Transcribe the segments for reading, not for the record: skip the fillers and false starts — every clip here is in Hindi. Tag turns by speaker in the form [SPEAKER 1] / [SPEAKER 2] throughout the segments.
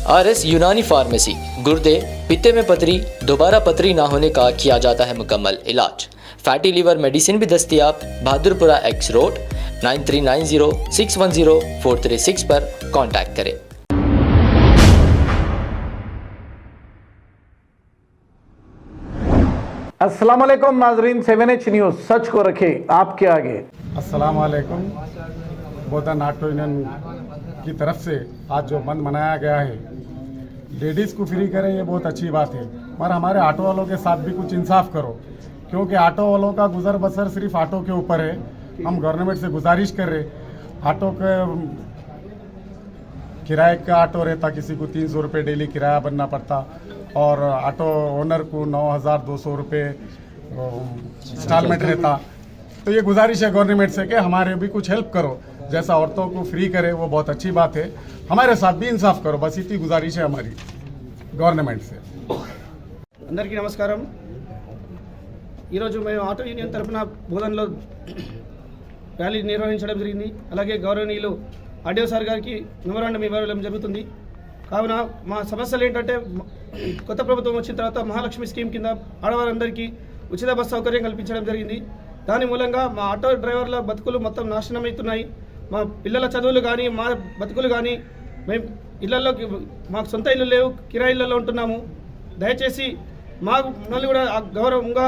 [SPEAKER 1] RS यूनानी फार्मेसी, गुर्दे, पित्ते में पथरी, दोबारा पथरी ना होने का किया जाता है मुकम्मल इलाज। फैटी लीवर मेडिसिन भी दस्तियाब। बहादुरपुरा X रोड 9390610436 पर कांटेक्ट करें।
[SPEAKER 2] अस्सलाम वालेकुम नाजरीन, 7H न्यूज़ सच को रखे आपके आगे।
[SPEAKER 3] अस्सलाम वालेकुम। बोधन ऑटो यूनियन की तरफ से आज जो बंद मनाया गया है, लेडीज़ को फ्री करें, ये बहुत अच्छी बात है, मगर हमारे ऑटो वालों के साथ भी कुछ इंसाफ करो, क्योंकि ऑटो वालों का गुजर बसर सिर्फ ऑटो के ऊपर है। हम गवर्नमेंट से गुजारिश कर रहे, ऑटो के किराए का ऑटो रहता, किसी को 300 रुपये डेली किराया भरना पड़ता और ऑटो ओनर को 9,200 रुपये इंस्टॉलमेंट रहता। तो ये गुजारिश है गवर्नमेंट से कि हमारे भी कुछ हेल्प करो, जैसा औरतों को फ्री करे वो बहुत अच्छी बात है, हमारे साथ भी इंसाफ करो, बस इतनी गुजारिश है हमारी गवर्नमेंट से।
[SPEAKER 4] అందరికీ నమస్కారం। ఈరోజు మేము ఆటో యూనియన్ తరఫున బోధనలో ర్యాలీ నిర్వహించడం జరిగింది। అలాగే గౌరవనీయులు ఆర్డీఓ సార్ గారికి మెమోరాండం ఇవ్వడం జరుగుతుంది। కావున మా సమస్యలు ఏంటంటే, కొత్త ప్రభుత్వం వచ్చిన తర్వాత మహాలక్ష్మి స్కీమ్ కింద ఆడవారందరికీ ఉచిత బస్ సౌకర్యం కల్పించడం జరిగింది। దాని మూలంగా మా ఆటో డ్రైవర్ల బతుకులు మొత్తం నాశనం అవుతున్నాయి। మా పిల్లల చదువులు కానీ, మా బతుకులు కానీ, మేము ఇళ్లలో మాకు సొంత ఇల్లు లేవు, కిరాయి ఇళ్లలో ఉంటున్నాము। దయచేసి మమ్మల్ని కూడా గౌరవంగా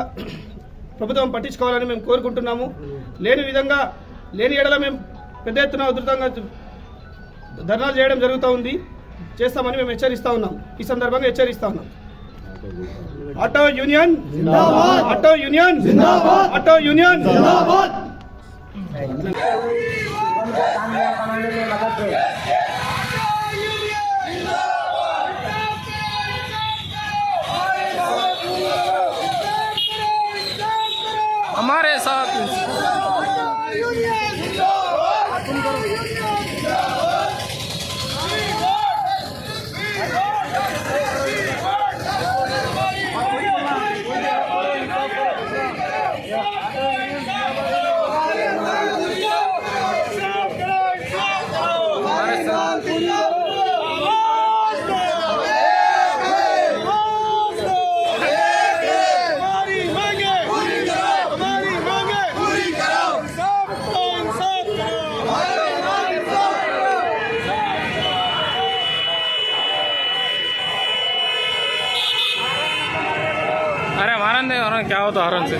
[SPEAKER 4] ప్రభుత్వం పట్టించుకోవాలని మేము కోరుకుంటున్నాము। లేని ఎడల మేము పెద్ద ఎత్తున ఉధృతంగా ధర్నాలు చేయడం జరుగుతూ ఉంది, చేస్తామని మేము హెచ్చరిస్తూ ఉన్నాం। ఈ సందర్భంగా హెచ్చరిస్తూ ఉన్నాం। ఆటో యూనియన్ జిందాబాద్, ఆటో యూనియన్ జిందాబాద్, ఆటో యూనియన్ జిందాబాద్।
[SPEAKER 5] हमारे साथ अरे हरण क्या होता हरण से।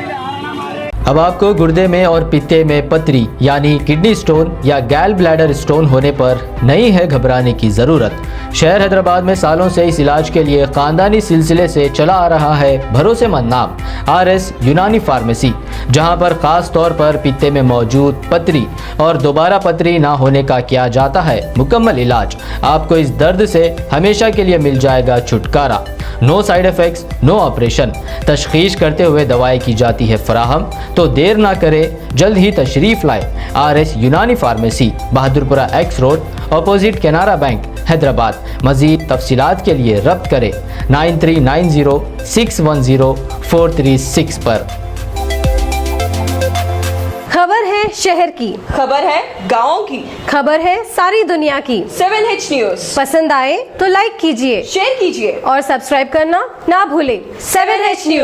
[SPEAKER 1] अब आपको गुर्दे में और पित्ते में पथरी यानी किडनी स्टोन या गैल ब्लैडर स्टोन होने पर नहीं है घबराने की ज़रूरत। शहर हैदराबाद में सालों से इस इलाज के लिए ख़ानदानी सिलसिले से चला आ रहा है भरोसेमंद नाम RS यूनानी फार्मेसी, जहां पर ख़ास तौर पर पित्ते में मौजूद पथरी और दोबारा पथरी ना होने का किया जाता है मुकम्मल इलाज। आपको इस दर्द से हमेशा के लिए मिल जाएगा छुटकारा। No side effects, no operation, तशखीस करते हुए दवाएं की जाती है फराहम। तो देर ना करें, जल्द ही तशरीफ़ लाए। RS यूनानी pharmacy, Bahadurpura X road, opposite Canara bank, Hyderabad. मज़ीद तफसीलात के लिए रब्त करें 9390610436 पर।
[SPEAKER 6] खबर है शहर की,
[SPEAKER 7] खबर है गाँव की,
[SPEAKER 6] खबर है सारी दुनिया की।
[SPEAKER 7] 7H न्यूज़
[SPEAKER 6] पसंद आए तो लाइक कीजिए,
[SPEAKER 7] शेयर कीजिए
[SPEAKER 6] और सब्सक्राइब करना ना भूलें।
[SPEAKER 7] 7H news.